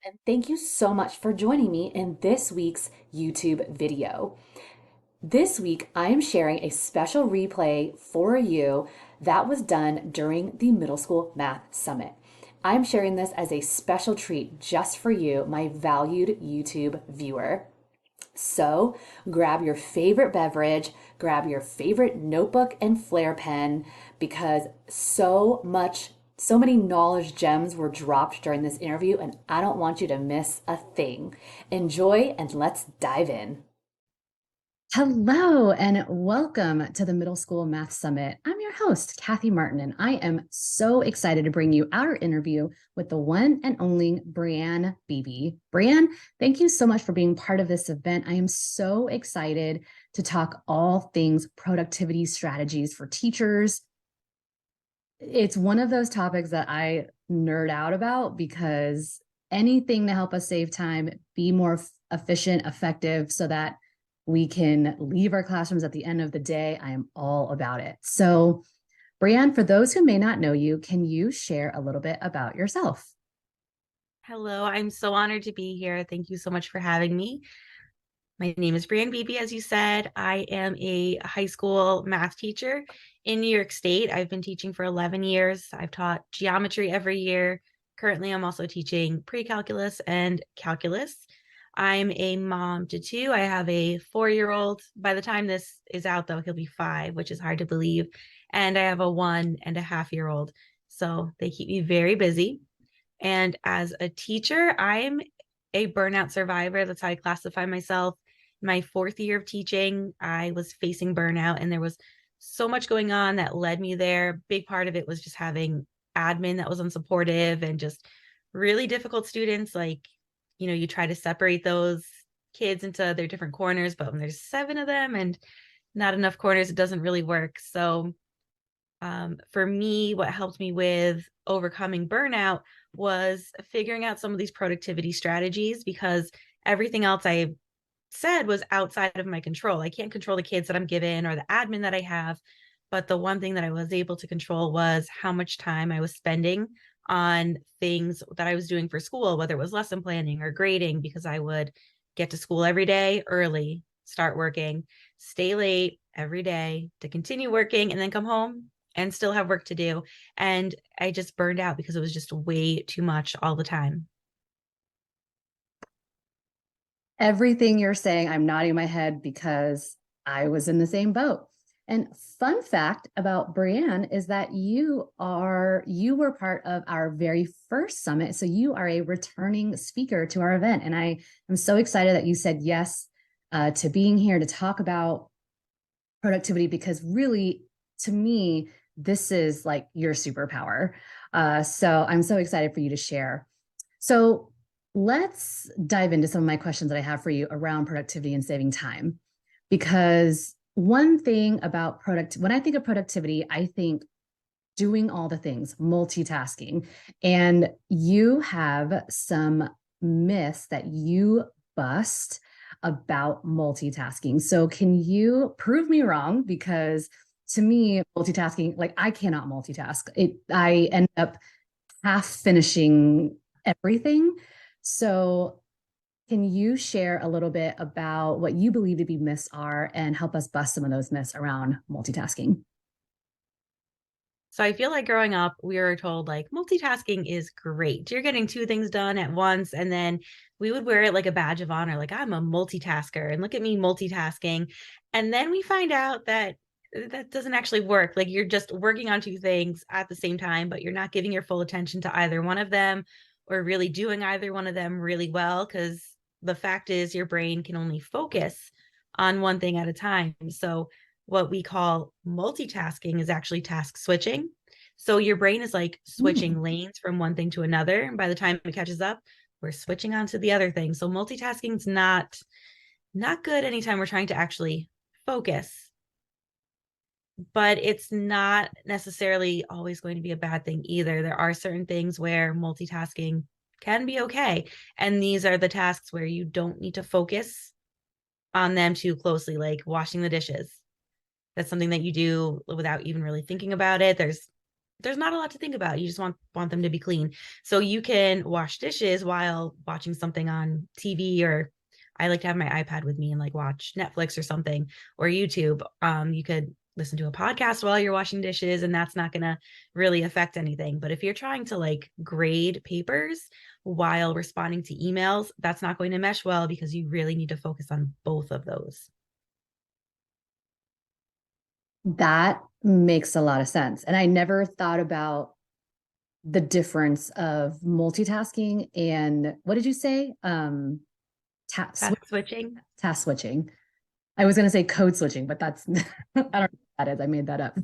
And thank you so much for joining me in this week's YouTube video. This week, I am sharing a special replay for you that was done during the Middle School Math Summit. I'm sharing this as a special treat just for you, my valued YouTube viewer. So grab your favorite beverage, grab your favorite notebook and Flair pen because so many knowledge gems were dropped during this interview, and I don't want you to miss a thing. Enjoy and let's dive in. Hello and welcome to the Middle School Math Summit. I'm your host, Kathy Martin, and I am so excited to bring you our interview with the one and only Brianne Beebe. Brianne, thank you so much for being part of this event. I am so excited to talk all things productivity strategies for teachers. It's one of those topics that I nerd out about because anything to help us save time, be more efficient, effective, so that we can leave our classrooms at the end of the day. I am all about it. So, Brianne, for those who may not know you, can you share a little bit about yourself? Hello, I'm so honored to be here. Thank you so much for having me. My name is Brianne Beebe, as you said. I am a high school math teacher in New York State. I've been teaching for 11 years. I've taught geometry every year. Currently, I'm also teaching pre-calculus and calculus. I'm a mom to two. I have a 4-year-old. By the time this is out, though, he'll be 5, which is hard to believe. And I have a 1.5-year-old. So they keep me very busy. And as a teacher, I'm a burnout survivor. That's how I classify myself. My 4th year of teaching, I was facing burnout, and there was so much going on that led me there. Big part of it was just having admin that was unsupportive and just really difficult students. Like, you try to separate those kids into their different corners, but when there's 7 of them and not enough corners, it doesn't really work. So for me, what helped me with overcoming burnout was figuring out some of these productivity strategies, because everything else I said was outside of my control. I can't control the kids that I'm given or the admin that I have. But the one thing that I was able to control was how much time I was spending on things that I was doing for school, whether it was lesson planning or grading, because I would get to school every day early, start working, stay late every day to continue working, and then come home and still have work to do. And I just burned out because it was just way too much all the time. Everything you're saying, I'm nodding my head because I was in the same boat. And fun fact about Brianne is that you were part of our very first summit. So you are a returning speaker to our event. And I am so excited that you said yes to being here to talk about productivity, because really, to me, this is like your superpower. So I'm so excited for you to share. So let's dive into some of my questions that I have for you around productivity and saving time. Because one thing about when I think of productivity, I think doing all the things, multitasking. And you have some myths that you bust about multitasking. So can you prove me wrong? Because to me, multitasking, like I cannot multitask. I end up half finishing everything. So can you share a little bit about what you believe to be myths are and help us bust some of those myths around multitasking? So I feel like growing up, we were told like multitasking is great. You're getting 2 things done at once. And then we would wear it like a badge of honor, like I'm a multitasker and look at me multitasking. And then we find out that that doesn't actually work. Like you're just working on 2 things at the same time, but you're not giving your full attention to either one of them or really doing either one of them really well. Because the fact is, your brain can only focus on one thing at a time. So what we call multitasking is actually task switching. So your brain is like switching Mm. lanes from one thing to another. And by the time it catches up, we're switching on to the other thing. So multitasking is not good anytime we're trying to actually focus. But it's not necessarily always going to be a bad thing either. There are certain things where multitasking can be okay. And these are the tasks where you don't need to focus on them too closely, like washing the dishes. That's something that you do without even really thinking about it. There's there's not a lot to think about. You just want them to be clean. So you can wash dishes while watching something on TV, or I like to have my iPad with me and like watch Netflix or something, or YouTube. You could listen to a podcast while you're washing dishes, and that's not going to really affect anything. But if you're trying to like grade papers while responding to emails, that's not going to mesh well because you really need to focus on both of those. That makes a lot of sense. And I never thought about the difference of multitasking and what did you say? Task switching. Task switching. I was going to say code switching, but that's, I don't know what that is. I made that up.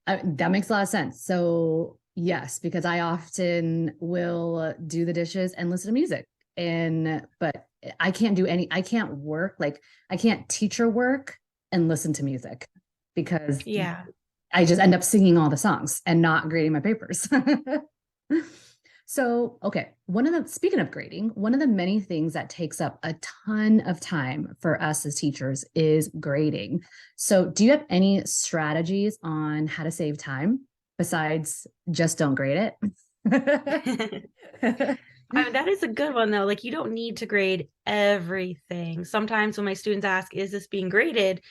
That makes a lot of sense. So, yes, because I often will do the dishes and listen to music. But I can't work, like, I can't teacher work and listen to music because Yeah. I just end up singing all the songs and not grading my papers. So, okay, speaking of grading, one of the many things that takes up a ton of time for us as teachers is grading. So, do you have any strategies on how to save time besides just don't grade it? That is a good one though. Like you don't need to grade everything. Sometimes when my students ask, is this being graded?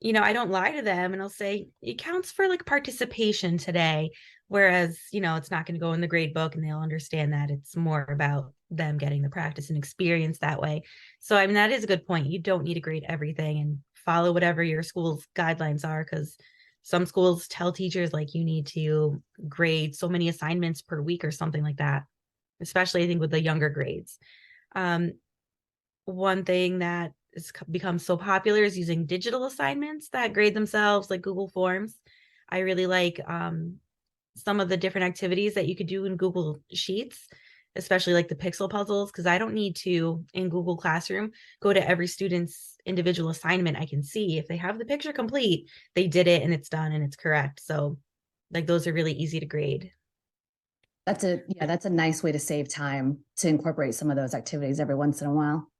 I don't lie to them and I'll say it counts for like participation today. Whereas, it's not going to go in the grade book and they'll understand that it's more about them getting the practice and experience that way. So, I mean, that is a good point. You don't need to grade everything and follow whatever your school's guidelines are because some schools tell teachers like you need to grade so many assignments per week or something like that, especially I think with the younger grades. Um, One thing that has become so popular is using digital assignments that grade themselves, like Google Forms. I really like some of the different activities that you could do in Google Sheets, especially like the pixel puzzles, because I don't need to, in Google Classroom, go to every student's individual assignment. I can see if they have the picture complete, they did it and it's done and it's correct. So, like, those are really easy to grade. That's a nice way to save time to incorporate some of those activities every once in a while.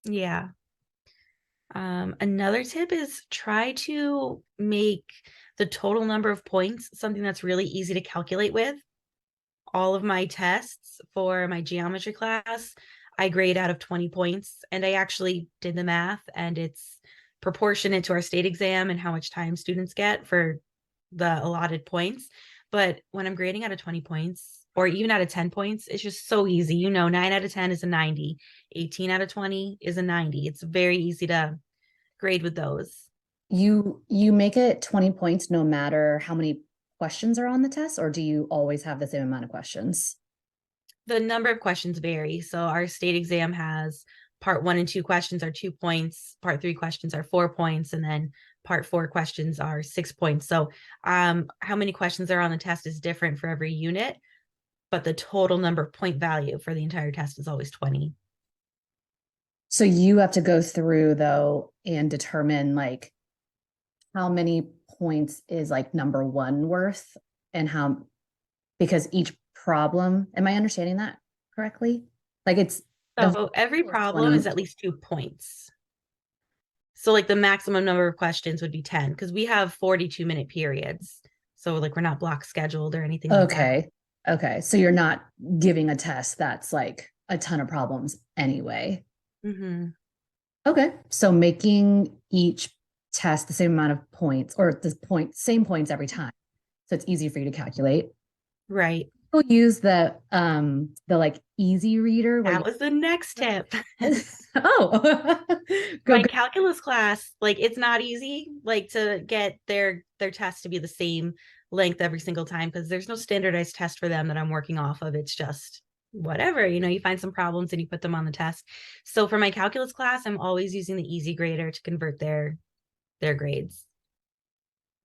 Yeah. Another tip is try to make the total number of points something that's really easy to calculate with. All of my tests for my geometry class, I grade out of 20 points, and I actually did the math, and it's proportionate to our state exam and how much time students get for the allotted points. But when I'm grading out of 20 points or even out of 10 points, it's just so easy. 9 out of 10 is a 90, 18 out of 20 is a 90. It's very easy to grade with those. You make it 20 points no matter how many questions are on the test, or do you always have the same amount of questions? The number of questions vary. So our state exam has part 1 and 2 questions are 2 points, part 3 questions are 4 points, and then part 4 questions are 6 points. So how many questions are on the test is different for every unit, but the total number of point value for the entire test is always 20. So you have to go through though and determine like how many points is like number one worth and how, because each problem, am I understanding that correctly? Like it's the So every whole problem 20. is at least 2 points. So like the maximum number of questions would be 10 because we have 42-minute periods. So like we're not block scheduled or anything like that. Okay. Okay. So you're not giving a test that's like a ton of problems anyway. Mm-hmm. Okay. So making each test the same amount of points or same points every time. So it's easy for you to calculate. Right. We'll use the like easy reader where That was the next tip. oh My go. calculus class, like it's not easy, like to get their test to be the same length every single time because there's no standardized test for them that I'm working off of. It's just whatever, you find some problems and you put them on the test. So for my calculus class, I'm always using the easy grader to convert their grades.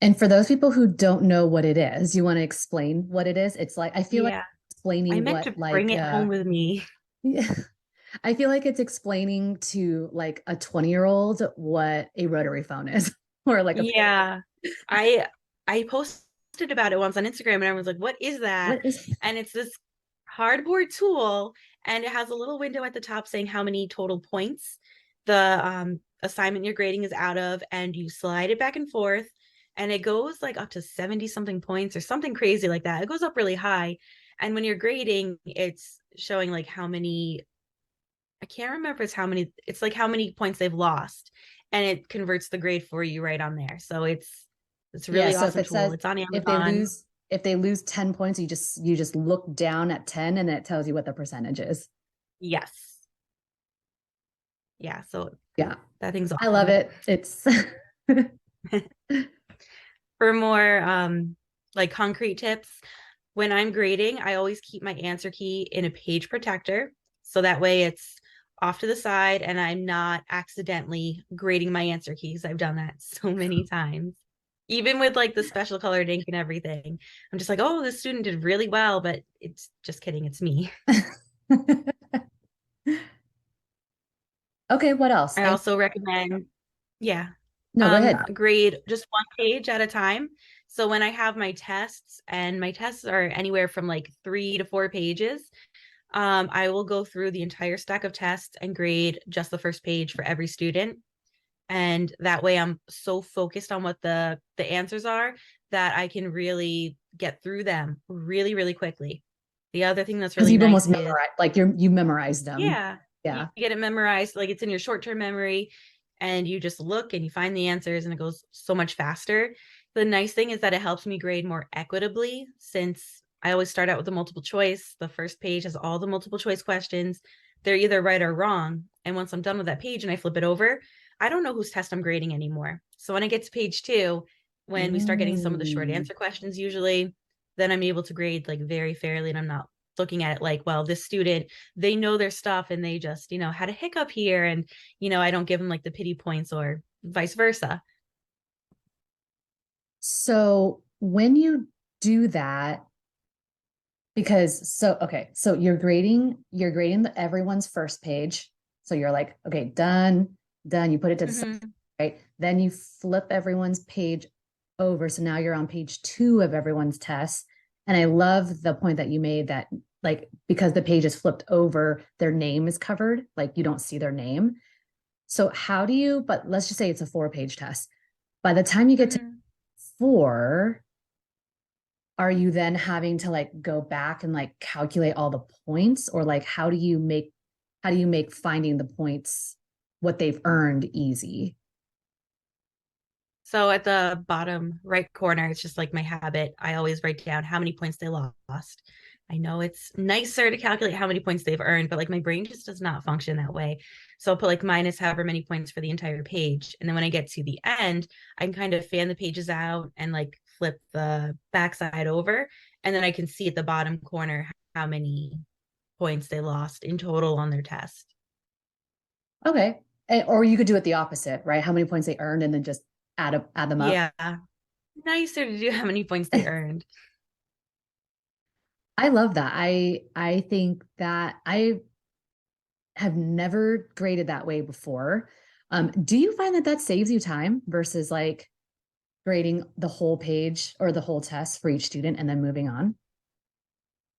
And for those people who don't know what it is, you want to explain what it is? It's like I feel like Yeah, I explaining meant what to bring like it home with me. yeah. I feel like it's explaining to like a 20-year-old what a rotary phone is or like a Yeah. I posted about it once on Instagram and I was like, what is that? what is And it's this cardboard tool and it has a little window at the top saying how many total points the assignment you're grading is out of, and you slide it back and forth and it goes like up to 70 something points or something crazy like that. It goes up really high. And when you're grading, it's showing like how many, I can't remember it's how many, it's like how many points they've lost. And it converts the grade for you right on there. So it's a Yeah, really so if awesome it tool. says It's on if they Amazon. lose if they lose 10 points, you just look down at 10 and it tells you what the percentage is. Yes. Yeah. So Yeah. that thing's I love awesome. it. It's For more like concrete tips, when I'm grading, I always keep my answer key in a page protector. So that way it's off to the side and I'm not accidentally grading my answer keys. I've done that so many times. Even with like the special colored ink and everything. I'm just like, oh, this student did really well, but it's just kidding, it's me. okay, what else? I also recommend, yeah, No, go ahead. grade just one page at a time. So when I have my tests, and my tests are anywhere from like 3 to 4 pages, I will go through the entire stack of tests and grade just the first page for every student. And that way I'm so focused on what the answers are that I can really get through them really, really quickly. The other thing that's Because really you've nice almost is, memorized, like you memorized them. yeah, you Yeah. get it memorized, like it's in your short-term memory, and you just look and you find the answers and it goes so much faster. The nice thing is that it helps me grade more equitably since I always start out with the multiple choice. The first page has all the multiple choice questions. They're either right or wrong. And once I'm done with that page and I flip it over, I don't know whose test I'm grading anymore. So when I get to page 2, when we start getting some of the short Mm. answer questions usually, then I'm able to grade like very fairly, and I'm not looking at it like, well, this student, they know their stuff and they just, had a hiccup here, and I don't give them like the pity points or vice versa. So when you do that, because so okay, so you're grading everyone's first page. So you're like, okay, done, done. You put it to the side, Mm-hmm. right? Then you flip everyone's page over. So now you're on page 2 of everyone's test. And I love the point that you made that like because the page is flipped over, their name is covered, like you don't see their name. So how do you, but let's just say it's a 4-page test. By the time you get to Mm-hmm. 4, are you then having to like go back and like calculate all the points, or like how do you make finding the points what they've earned easy? So at the bottom right corner, it's just like my habit. I always write down how many points they lost. I know it's nicer to calculate how many points they've earned, but like my brain just does not function that way. So I'll put like minus however many points for the entire page. And then when I get to the end, I can kind of fan the pages out and like flip the backside over. And then I can see at the bottom corner how many points they lost in total on their test. Okay. Or you could do it the opposite, right? How many points they earned and then just add them up. Yeah. Nicer to do how many points they earned. I love that. I think that I have never graded that way before. Do you find that that saves you time versus like grading the whole page or the whole test for each student and then moving on?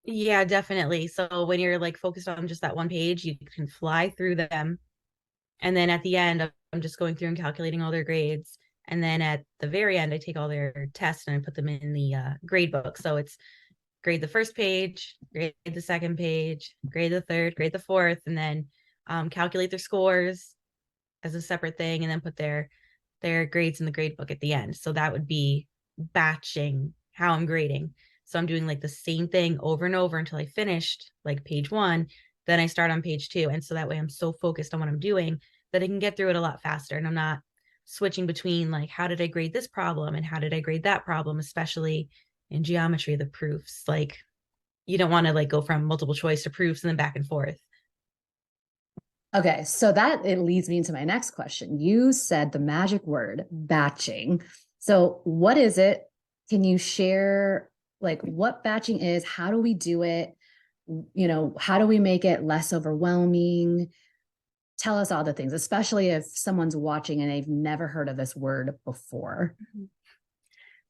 Yeah, definitely. So when you're like focused on just that one page, you can fly through them. And then at the end, I'm just going through and calculating all their grades. And then at the very end, I take all their tests and I put them in the grade book. So it's grade the first page, grade the second page, grade the third, grade the fourth, and then calculate their scores as a separate thing, and then put their grades in the grade book at the end. So that would be batching how I'm grading. So I'm doing like the same thing over and over until I finished like page 1. Then I start on page 2. And so that way I'm so focused on what I'm doing that I can get through it a lot faster. And I'm not switching between like, how did I grade this problem and how did I grade that problem, especially in geometry, the proofs. Like, you don't want to like go from multiple choice to proofs and then back and forth. Okay, so that it leads me into my next question. You said the magic word batching. So, what is it? Can you share like what batching is? How do we do it? How do we make it less overwhelming? Tell us all the things, especially if someone's watching and they've never heard of this word before.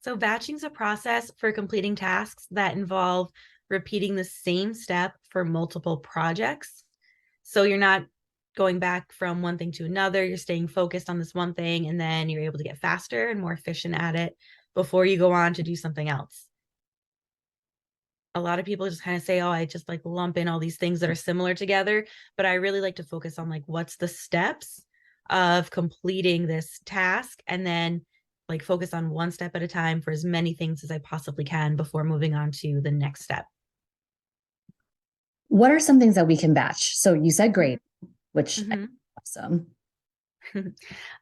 So batching is a process for completing tasks that involve repeating the same step for multiple projects. So you're not going back from one thing to another, you're staying focused on this one thing, and then you're able to get faster and more efficient at it. before you go on to do something else. A lot of people just kind of say, oh, I just like lump in all these things that are similar together. But I really like to focus on like what's the steps of completing this task, and then like focus on one step at a time for as many things as I possibly can before moving on to the next step. What are some things that we can batch? So you said grade, which Mm-hmm. awesome.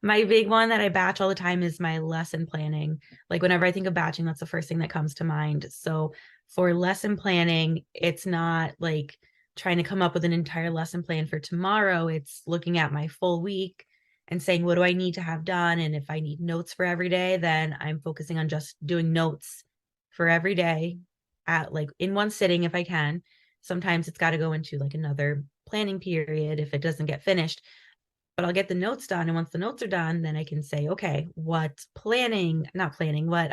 My big one that I batch all the time is my lesson planning. Like whenever I think of batching, that's the first thing that comes to mind. So for lesson planning, it's not like trying to come up with an entire lesson plan for tomorrow. It's looking at my full week and saying, what do I need to have done? And if I need notes for every day, then I'm focusing on just doing notes for every day at like in one sitting if I can. Sometimes it's got to go into like another planning period if it doesn't get finished, but I'll get the notes done. And once the notes are done, then I can say, okay, what planning, not planning, what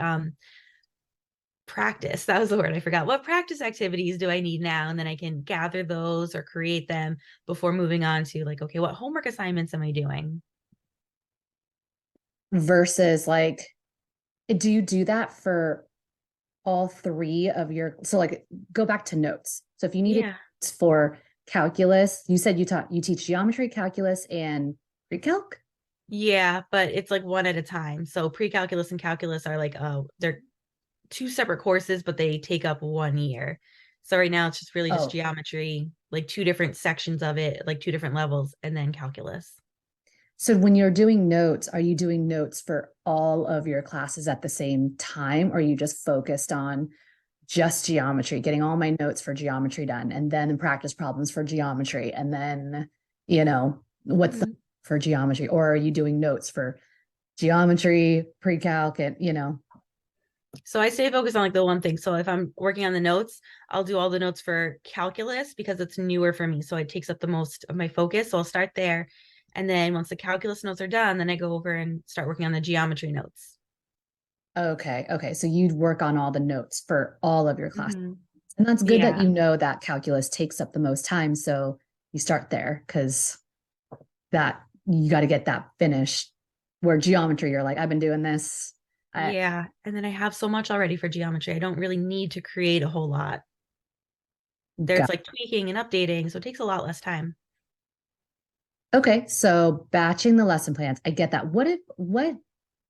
practice, that was the word I forgot. What practice activities do I need now? And then I can gather those or create them before moving on to like, okay, what homework assignments am I doing? Versus like, do you do that for all three of your, so like go back to notes. So if you needed Yeah. for calculus, you said you teach geometry, calculus, and pre-calc? Yeah, but it's like one at a time. So pre-calculus and calculus are like, oh, they're two separate courses, but they take up 1 year. So right now it's just really just Oh, geometry, like two different sections of it, like two different levels, and then calculus. so when you're doing notes, are you doing notes for all of your classes at the same time? Or are you just focused on just geometry, getting all my notes for geometry done, and then the practice problems for geometry, and then, what's the Mhm. for geometry? Or are you doing notes for geometry, pre-calc, and. So I stay focused on like the one thing. So if I'm working on the notes, I'll do all the notes for calculus because it's newer for me. So it takes up the most of my focus. So I'll start there. And then once the calculus notes are done, then I go over and start working on the geometry notes. Okay. Okay. So you'd work on all the notes for all of your classes. Hmm. And that's good that Yeah. you know that calculus takes up the most time. So you start there because that you got to get that finished. Where geometry, you're like, I've been doing this. I Yeah. And then I have so much already for geometry. I don't really need to create a whole lot. There's got like tweaking and updating. So it takes a lot less time. okay. So batching the lesson plans. I get that. What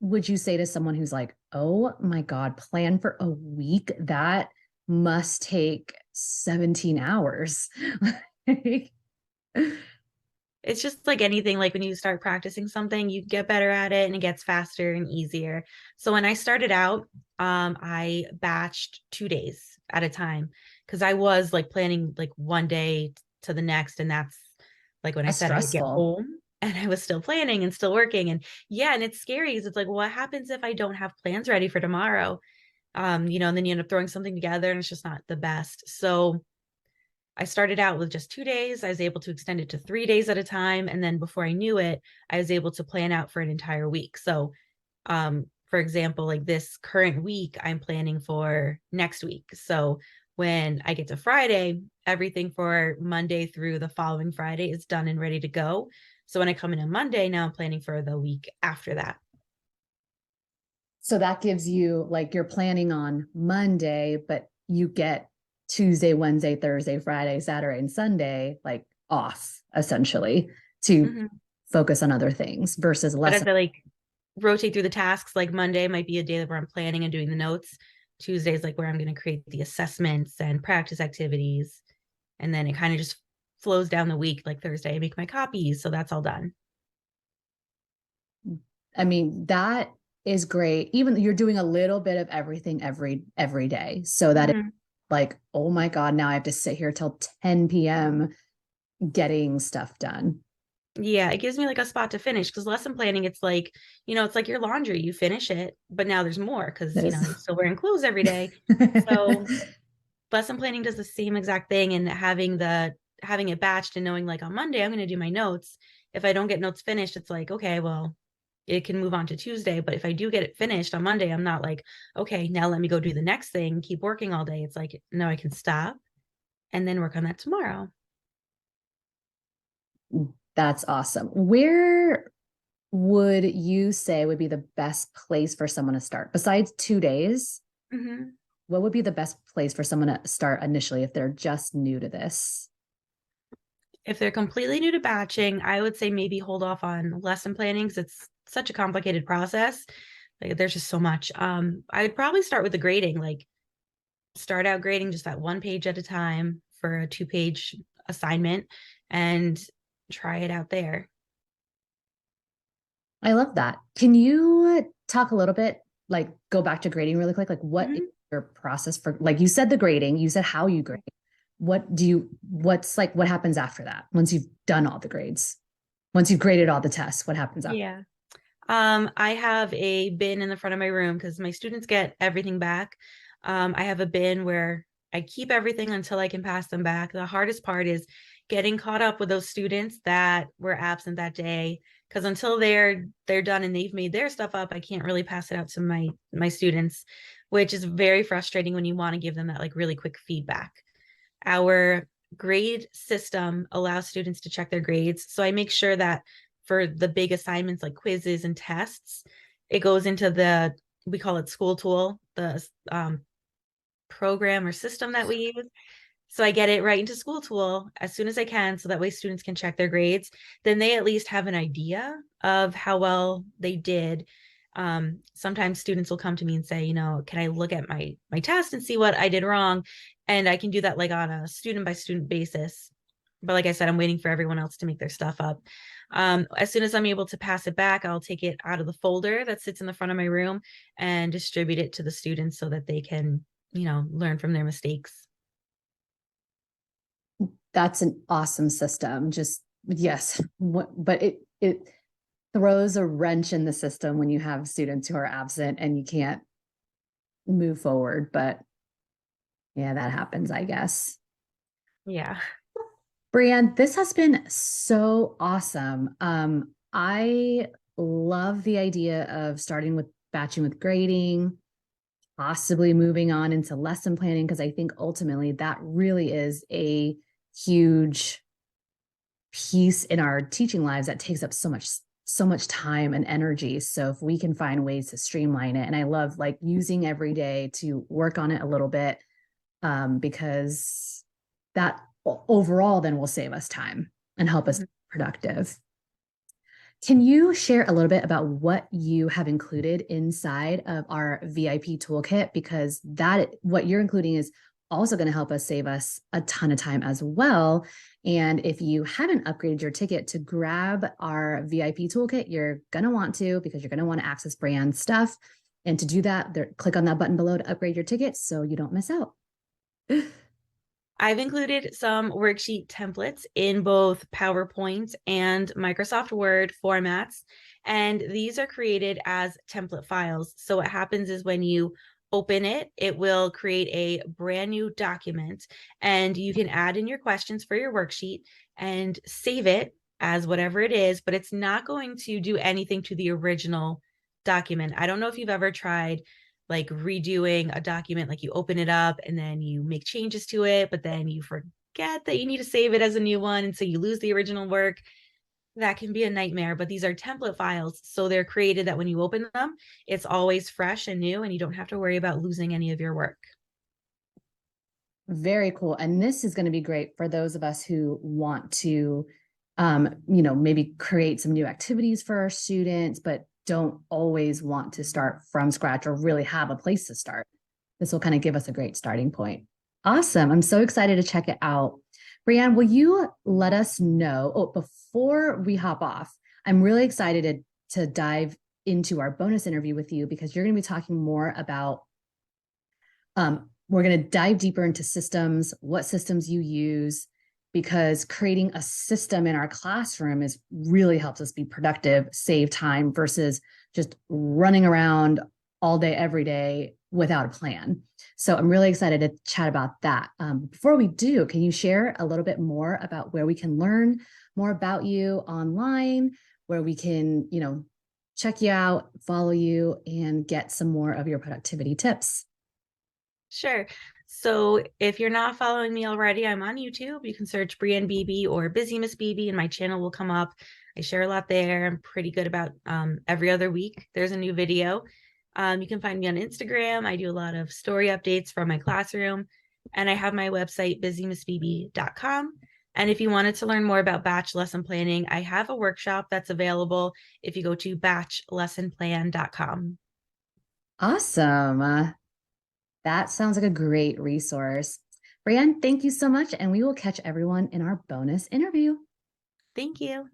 would you say to someone who's like, oh my God, plan for a week? That must take 17 hours. It's just like anything, like when you start practicing something, you get better at it and it gets faster and easier. So when I started out, I batched 2 days at a time because I was like planning like one day to the next. And that's like when I That's said I would get stressful. home and I was still planning and still working. And yeah, and it's scary because it's like, what happens if I don't have plans ready for tomorrow? And then you end up throwing something together and it's just not the best. So I started out with just 2 days. I was able to extend it to 3 days at a time. And then before I knew it, I was able to plan out for an entire week. So, for example, like this current week, I'm planning for next week. So when I get to Friday, everything for Monday through the following Friday is done and ready to go. So when I come in on Monday, now I'm planning for the week after that. So that gives you like you're planning on Monday, but you get Tuesday, Wednesday, Thursday, Friday, Saturday, and Sunday like off essentially to Mhm. focus on other things versus But less. as I like rotate through the tasks, like Monday might be a day where I'm planning and doing the notes. Tuesday's like where I'm going to create the assessments and practice activities. And then it kind of just flows down the week. Like Thursday, I make my copies. So that's all done. I mean, that is great. Even you're doing a little bit of everything every day. So that it's Mhm. like, oh my God, now I have to sit here till 10 p.m. getting stuff done. Yeah, it gives me like a spot to finish because lesson planning, it's like your laundry. You finish it, but now there's more because, That you're is still wearing clothes every day. So lesson planning does the same exact thing, and having it batched and knowing like on Monday I'm going to do my notes. If I don't get notes finished, it's like, okay, well, it can move on to Tuesday. But if I do get it finished on Monday, I'm not like, okay, now let me go do the next thing, keep working all day. It's like, no, I can stop and then work on that tomorrow. That's awesome. Where would you say would be the best place for someone to start? Besides 2 days, Mhm. what would be the best place for someone to start initially if they're just new to this? If they're completely new to batching, I would say maybe hold off on lesson planning because it's such a complicated process. Like there's just so much. I'd probably start with the grading, like start out grading just that one page at a time for a 2-page assignment and try it out there. I love that. Can you talk a little bit, like go back to grading really quick? Like what is Mhm. your process for, like you said the grading, you said how you grade. What's like, what happens after that once you've done all the grades? Once you've graded all the tests, what happens after? Yeah. I have a bin in the front of my room because my students get everything back. I have a bin where I keep everything until I can pass them back. The hardest part is getting caught up with those students that were absent that day. Because until they're done and they've made their stuff up, I can't really pass it out to my students, which is very frustrating when you want to give them that like really quick feedback. Our grade system allows students to check their grades. So I make sure that for the big assignments like quizzes and tests, it goes into we call it school tool, the program or system that we use. So I get it right into school tool as soon as I can so that way students can check their grades. Then they at least have an idea of how well they did. Sometimes students will come to me and say, can I look at my test and see what I did wrong? And I can do that like on a student by student basis. But like I said, I'm waiting for everyone else to make their stuff up. As soon as I'm able to pass it back, I'll take it out of the folder that sits in the front of my room and distribute it to the students so that they can, learn from their mistakes. That's an awesome system. Just yes, but it throws a wrench in the system when you have students who are absent and you can't move forward. But yeah, that happens, I guess. Yeah. Brianne, this has been so awesome. I love the idea of starting with batching with grading, possibly moving on into lesson planning, because I think ultimately that really is a huge piece in our teaching lives that takes up so much time and energy. So if we can find ways to streamline it, and I love like using every day to work on it a little bit, because that overall then will save us time and help us Mhm. be productive. Can you share a little bit about what you have included inside of our VIP toolkit? Because what you're including is also going to help us save us a ton of time as well. And if you haven't upgraded your ticket to grab our VIP toolkit, you're going to want to, because you're going to want to access brand stuff. And to do that, click on that button below to upgrade your ticket so you don't miss out. I've included some worksheet templates in both PowerPoint and Microsoft Word formats, and these are created as template files. So what happens is when you open it, it will create a brand new document, and you can add in your questions for your worksheet and save it as whatever it is, but it's not going to do anything to the original document. I don't know if you've ever tried like redoing a document, like you open it up and then you make changes to it, but then you forget that you need to save it as a new one. And so you lose the original work. That can be a nightmare, but these are template files. So they're created that when you open them, it's always fresh and new, and you don't have to worry about losing any of your work. Very cool. And this is going to be great for those of us who want to, maybe create some new activities for our students, but don't always want to start from scratch or really have a place to start. This will kind of give us a great starting point. Awesome. I'm so excited to check it out. Brianne, will you let us know? Oh, before we hop off, I'm really excited to dive into our bonus interview with you because you're going to be talking more about we're going to dive deeper into systems, what systems you use, because creating a system in our classroom is really helps us be productive, save time versus just running around all day, every day without a plan. So I'm really excited to chat about that. Before we do, can you share a little bit more about where we can learn more about you online, where we can, check you out, follow you, and get some more of your productivity tips? Sure. So if you're not following me already, I'm on YouTube. You can search Brianne Beebe or Busy Miss Beebe, and my channel will come up. I share a lot there. I'm pretty good about every other week. There's a new video. You can find me on Instagram. I do a lot of story updates from my classroom, and I have my website, busymissbeebe.com. And if you wanted to learn more about batch lesson planning, I have a workshop that's available if you go to batchlessonplan.com. Awesome. That sounds like a great resource. Brianne, thank you so much. And we will catch everyone in our bonus interview. Thank you.